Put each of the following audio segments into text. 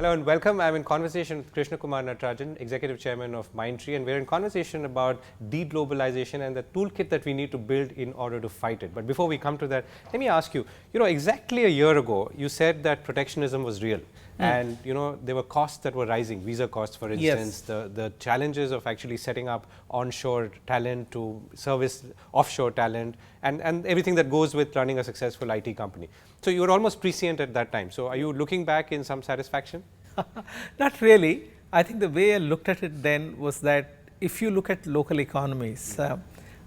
Hello and welcome. I am in conversation with Krishnakumar Natarajan, Executive Chairman of Mindtree, and we are in conversation about de-globalization and the toolkit that we need to build in order to fight it. But before we come to that, let me ask you, exactly a year ago, you said that protectionism was real. And there were costs that were rising, visa costs for instance, the challenges of actually setting up onshore talent to service offshore talent and everything that goes with running a successful IT company. So you were almost prescient at that time. So are you looking back in some satisfaction? Not really. I think the way I looked at it then was that if you look at local economies,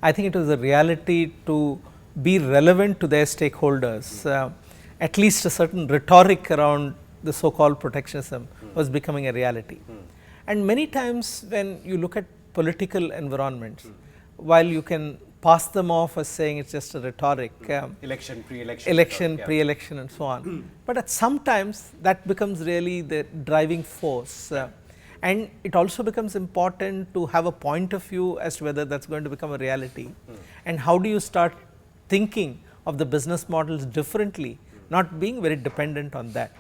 I think it was a reality to be relevant to their stakeholders. At least a certain rhetoric around the so-called protectionism was becoming a reality. And many times when you look at political environments, while you can pass them off as saying it's just a rhetoric, election, pre-election, pre-election and so on, but at sometimes that becomes really the driving force. And it also becomes important to have a point of view as to whether that's going to become a reality. And how do you start thinking of the business models differently, not being very dependent on that.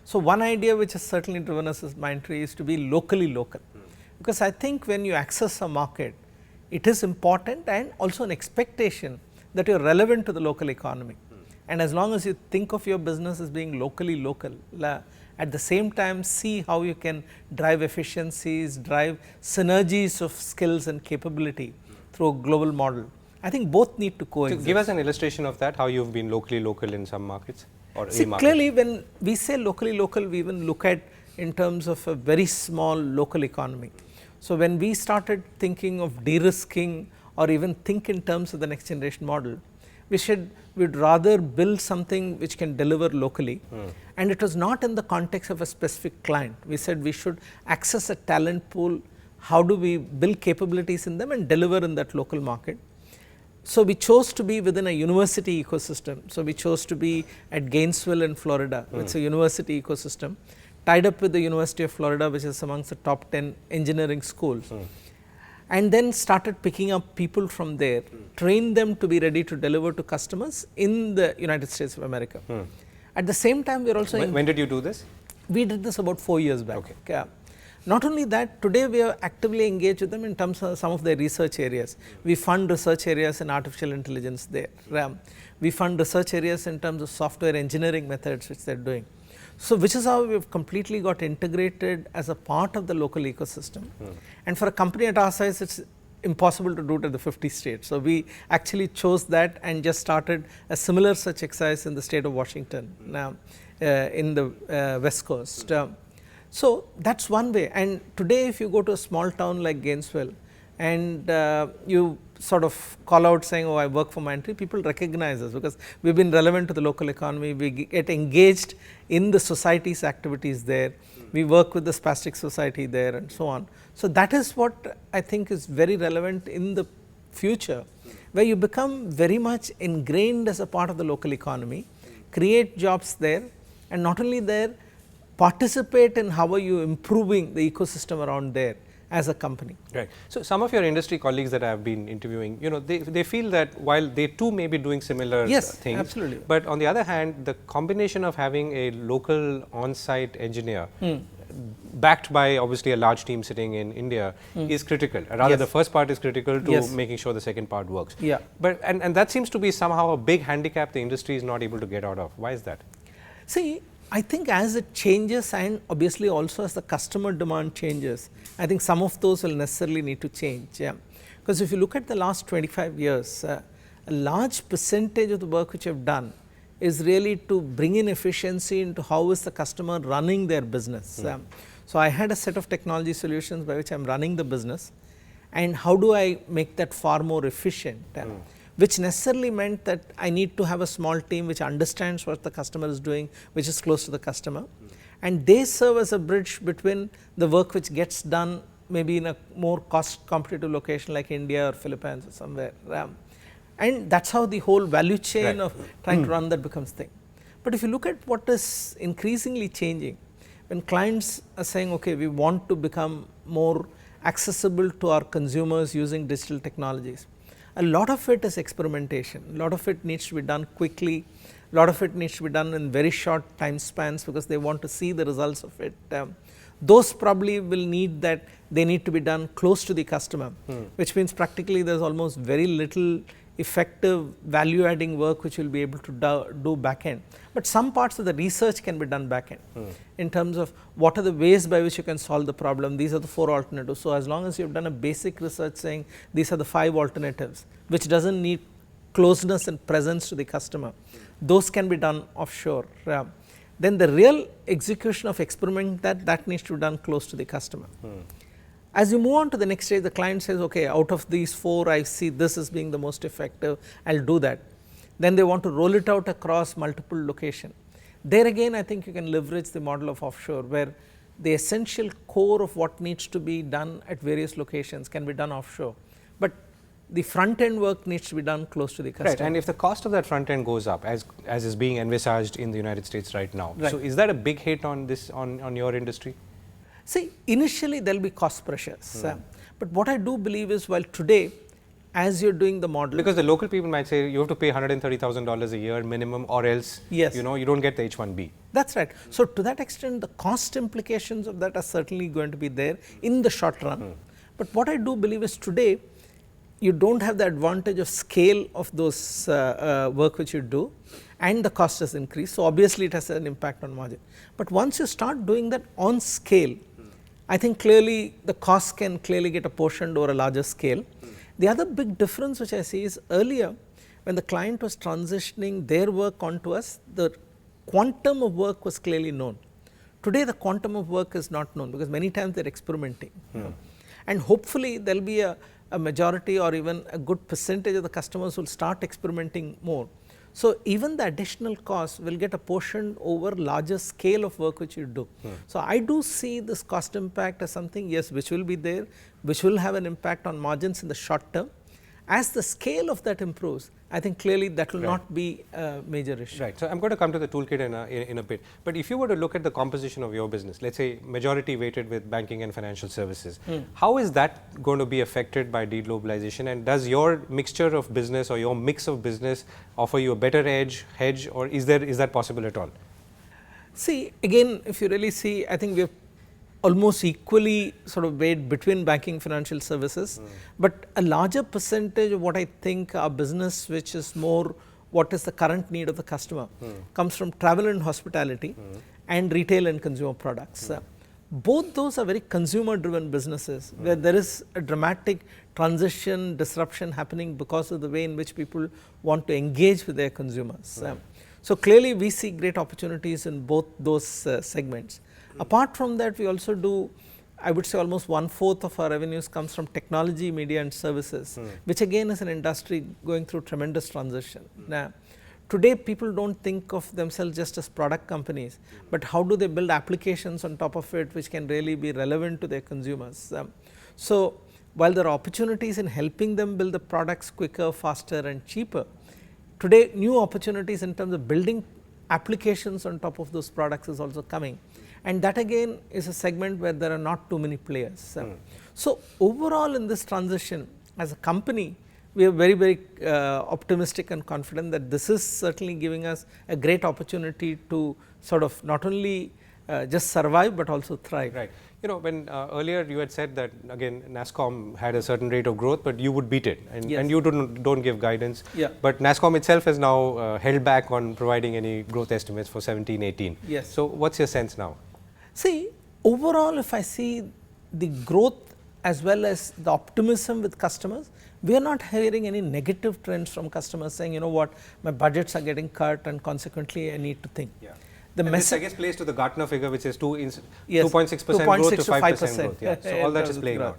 So one idea which has certainly driven us as Mindtree is to be locally local, because I think when you access a market, it is important and also an expectation that you are relevant to the local economy. And as long as you think of your business as being locally local, at the same time see how you can drive efficiencies, drive synergies of skills and capability through a global model. I think both need to coexist. So give us an illustration of that, how you have been locally local in some markets. See, clearly when we say locally local, we even look at in terms of a very small local economy. So when we started thinking of de-risking or even think in terms of the next generation model, we'd rather build something which can deliver locally. And it was not in the context of a specific client. We said we should access a talent pool, how do we build capabilities in them and deliver in that local market. So we chose to be within a university ecosystem. So we chose to be at Gainesville in Florida. It's a university ecosystem, tied up with the University of Florida, which is amongst the top 10 engineering schools. And then started picking up people from there, train them to be ready to deliver to customers in the United States of America. At the same time, we are also… When did you do this? We did this about 4 years back. Okay. Not only that, today we are actively engaged with them in terms of some of their research areas. We fund research areas in artificial intelligence there. We fund research areas in terms of software engineering methods which they are doing. So which is how we have completely got integrated as a part of the local ecosystem. And for a company at our size, it's impossible to do it at the 50 states. So we actually chose that and just started a similar such exercise in the state of Washington, in the West Coast. So that's one way. And today if you go to a small town like Gainesville and you sort of call out saying, oh, I work for Mindtree, people recognize us because we've been relevant to the local economy, we get engaged in the society's activities there, we work with the Spastic Society there and so on. So that is what I think is very relevant in the future, where you become very much ingrained as a part of the local economy, create jobs there, and not only there, participate in how are you improving the ecosystem around there as a company. Right. So some of your industry colleagues that I have been interviewing, they feel that while they too may be doing similar things, absolutely. But on the other hand, the combination of having a local on-site engineer backed by obviously a large team sitting in India is critical. Rather, the first part is critical to making sure the second part works. But and that seems to be somehow a big handicap the industry is not able to get out of. Why is that? See, I think as it changes and obviously also as the customer demand changes, I think some of those will necessarily need to change. Because if you look at the last 25 years, a large percentage of the work which I have done is really to bring in efficiency into how is the customer running their business. So I had a set of technology solutions by which I am running the business, and how do I make that far more efficient? Which necessarily meant that I need to have a small team which understands what the customer is doing, which is close to the customer. And they serve as a bridge between the work which gets done maybe in a more cost competitive location like India or Philippines or somewhere. And that is how the whole value chain of trying to run that becomes thing. But if you look at what is increasingly changing, when clients are saying, okay, we want to become more accessible to our consumers using digital technologies, a lot of it is experimentation, a lot of it needs to be done quickly, a lot of it needs to be done in very short time spans because they want to see the results of it. Those probably will need that they need to be done close to the customer, which means practically there is almost very little effective value adding work which will be able to do back end. But some parts of the research can be done back end in terms of what are the ways by which you can solve the problem. These are the 4 alternatives. So, as long as you have done a basic research saying these are the 5 alternatives which does not need closeness and presence to the customer, those can be done offshore. Then the real execution of experiment that needs to be done close to the customer. As you move on to the next stage, the client says, okay, out of these 4, I see this as being the most effective, I will do that. Then they want to roll it out across multiple locations. There again, I think you can leverage the model of offshore, where the essential core of what needs to be done at various locations can be done offshore, but the front end work needs to be done close to the customer. Right, and if the cost of that front end goes up, as is being envisaged in the United States right now, so is that a big hit on this on your industry? See, initially there will be cost pressures, but what I do believe is, while today, as you are doing the model, because the local people might say you have to pay $130,000 a year minimum, or else you don't get the H1B. That's right. So, to that extent, the cost implications of that are certainly going to be there in the short run. But what I do believe is, today you do not have the advantage of scale of those work which you do, and the cost has increased. So, obviously it has an impact on margin. But once you start doing that on scale, I think clearly the cost can clearly get apportioned over a larger scale. The other big difference which I see is, earlier when the client was transitioning their work onto us, the quantum of work was clearly known. Today the quantum of work is not known, because many times they are experimenting. And hopefully there will be a majority or even a good percentage of the customers will start experimenting more. So, even the additional cost will get apportioned over larger scale of work which you do. So, I do see this cost impact as something, yes, which will be there, which will have an impact on margins in the short term. As the scale of that improves, I think clearly that will not be a major issue. Right. So, I am going to come to the toolkit in a bit, but if you were to look at the composition of your business, let us say majority weighted with banking and financial services, how is that going to be affected by deglobalization, and does your mixture of business or your mix of business offer you a better hedge, or is that possible at all? See, again, if you really see, I think we have almost equally sort of weighed between banking financial services, but a larger percentage of what I think our business, which is more what is the current need of the customer, comes from travel and hospitality and retail and consumer products. Both those are very consumer driven businesses, where there is a dramatic transition, disruption happening because of the way in which people want to engage with their consumers. So, clearly we see great opportunities in both those segments. Apart from that, we also do, I would say, almost 1/4 of our revenues comes from technology, media and services, which again is an industry going through tremendous transition. Now, today people do not think of themselves just as product companies, but how do they build applications on top of it which can really be relevant to their consumers. So, while there are opportunities in helping them build the products quicker, faster and cheaper, today new opportunities in terms of building applications on top of those products is also coming. And that again is a segment where there are not too many players. So, overall in this transition, as a company, we are very, very optimistic and confident that this is certainly giving us a great opportunity to sort of not only just survive, but also thrive. Right. You know, when earlier you had said that again Nasscom had a certain rate of growth, but you would beat it, and you don't give guidance. But Nasscom itself has now held back on providing any growth estimates for 17-18. So, what's your sense now? See, overall, if I see the growth as well as the optimism with customers, we are not hearing any negative trends from customers saying, you know what, my budgets are getting cut and consequently I need to think. The message, I guess, plays to the Gartner figure, which is 2.6% growth to 5% growth. So, all that is playing out.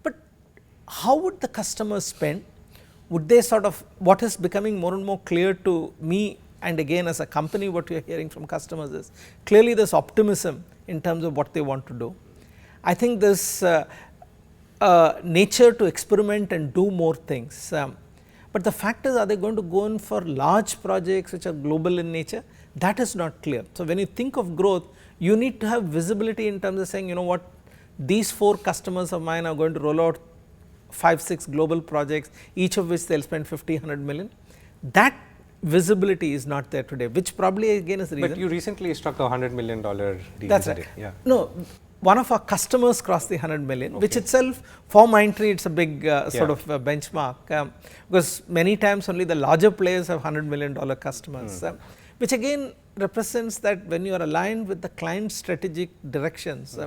But how would the customers spend? Would they sort of, what is becoming more and more clear to me, and again as a company what we are hearing from customers is, clearly there is optimism in terms of what they want to do. I think there is nature to experiment and do more things. But the fact is, are they going to go in for large projects which are global in nature? That is not clear. So, when you think of growth, you need to have visibility in terms of saying, you know what, these 4 customers of mine are going to roll out 5-6 global projects, each of which they will spend 50, 100 million. That visibility is not there today, which probably again is the reason. But you recently struck a $100 million deal. That's right. Yeah. No, one of our customers crossed the 100 million, which itself for Mindtree it's a big sort of benchmark, because many times only the larger players have $100 million customers, which again represents that when you are aligned with the client strategic directions,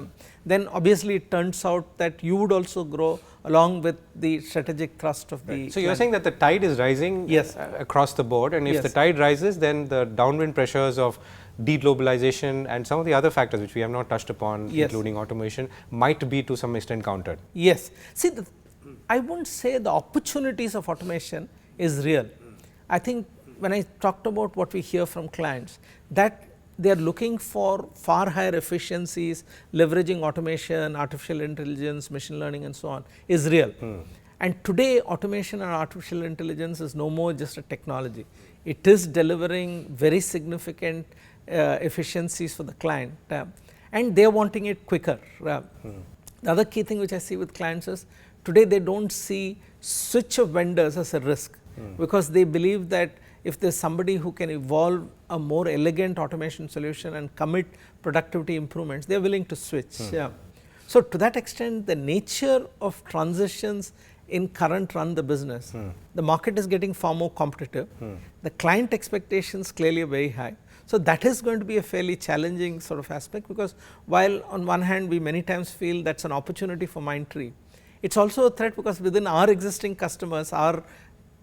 then obviously it turns out that you would also grow along with the strategic thrust of the. So you are saying that the tide is rising across the board, and if the tide rises, then the downwind pressures of deglobalization and some of the other factors which we have not touched upon, including automation, might be to some extent countered. Yes. See, I won't say the opportunities of automation is real. I think when I talked about what we hear from clients, that they are looking for far higher efficiencies, leveraging automation, artificial intelligence, machine learning and so on is real. And today automation and artificial intelligence is no more just a technology. It is delivering very significant efficiencies for the client, and they are wanting it quicker. The other key thing which I see with clients is today they do not see switch of vendors as a risk, because they believe that if there is somebody who can evolve a more elegant automation solution and commit productivity improvements, they are willing to switch. So to that extent, the nature of transitions in current run the business, the market is getting far more competitive, the client expectations clearly are very high. So that is going to be a fairly challenging sort of aspect, because while on one hand we many times feel that is an opportunity for Mindtree, it is also a threat, because within our existing customers, our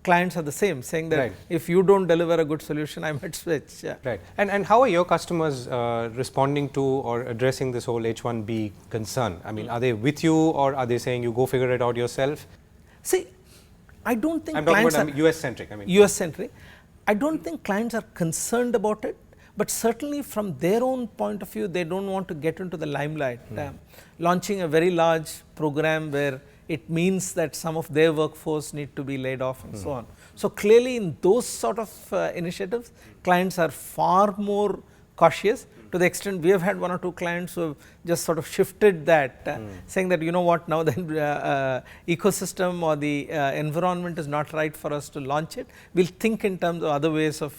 clients are the same, saying that if you do not deliver a good solution, I might switch. Right. And how are your customers responding to or addressing this whole H1B concern? I mean, are they with you, or are they saying you go figure it out yourself? See, I do not think I'm clients talking about US centric. I mean, US centric. I do not think clients are concerned about it, but certainly from their own point of view, they do not want to get into the limelight. Launching a very large program where it means that some of their workforce need to be laid off and so on. So clearly in those sort of initiatives, clients are far more cautious, to the extent we have had one or two clients who have just sort of shifted that, saying that, you know what, now the ecosystem or the environment is not right for us to launch it. We will think in terms of other ways of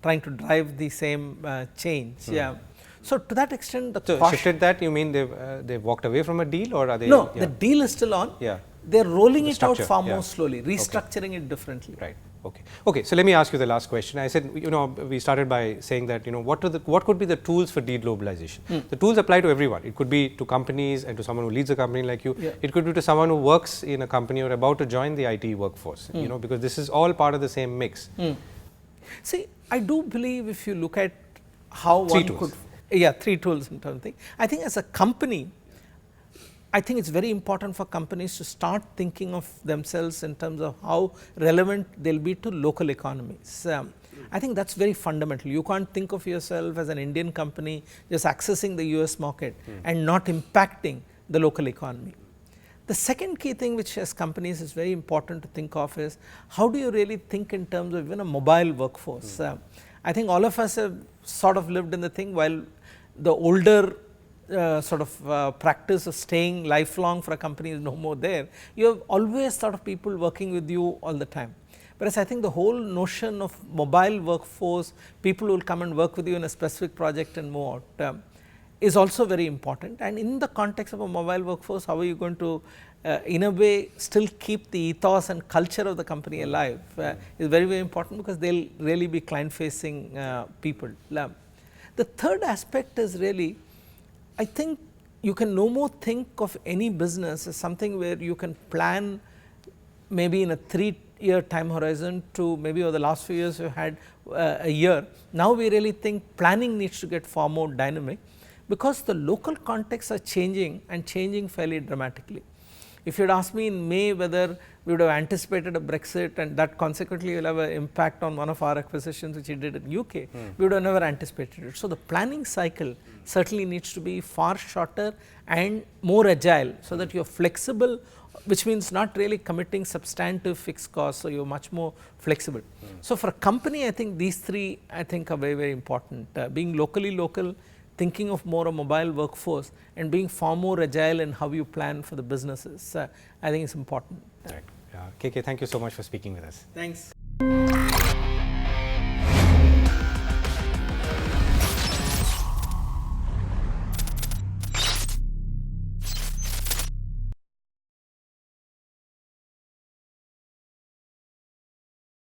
trying to drive the same change. So to that extent, so shifted that, you mean they've walked away from a deal, or are they? No, the deal is still on. They are rolling it out far more slowly, restructuring it differently. Right. Okay. So let me ask you the last question. I said, we started by saying that, what could be the tools for deglobalization? The tools apply to everyone. It could be to companies and to someone who leads a company like you. It could be to someone who works in a company or about to join the IT workforce. Because this is all part of the same mix. See, I do believe if you look at how one could. Three tools in terms of thing. I think as a company, I think it's very important for companies to start thinking of themselves in terms of how relevant they'll be to local economies. I think that's very fundamental. You can't think of yourself as an Indian company just accessing the US market and not impacting the local economy. The second key thing which as companies is very important to think of is how do you really think in terms of even a mobile workforce. I think all of us have sort of lived in the thing, while the older practice of staying lifelong for a company is no more there. You have always thought of people working with you all the time. Whereas I think the whole notion of mobile workforce, people who will come and work with you in a specific project and move out, is also very important. And in the context of a mobile workforce, how are you going to in a way still keep the ethos and culture of the company alive is very, very important, because they will really be client facing people. The third aspect is really, I think you can no more think of any business as something where you can plan maybe in a 3-year time horizon to maybe over the last few years you had a year. Now we really think planning needs to get far more dynamic, because the local contexts are changing and changing fairly dramatically. If you had asked me in May whether we would have anticipated a Brexit and that consequently will have an impact on one of our acquisitions which we did in UK, we would have never anticipated it. So the planning cycle certainly needs to be far shorter and more agile, so that you are flexible, which means not really committing substantive fixed costs, so you are much more flexible. So for a company, I think these three are very, very important. Being locally local, thinking of more a mobile workforce and being far more agile in how you plan for the businesses, I think is important. Right. KK, thank you so much for speaking with us. Thanks.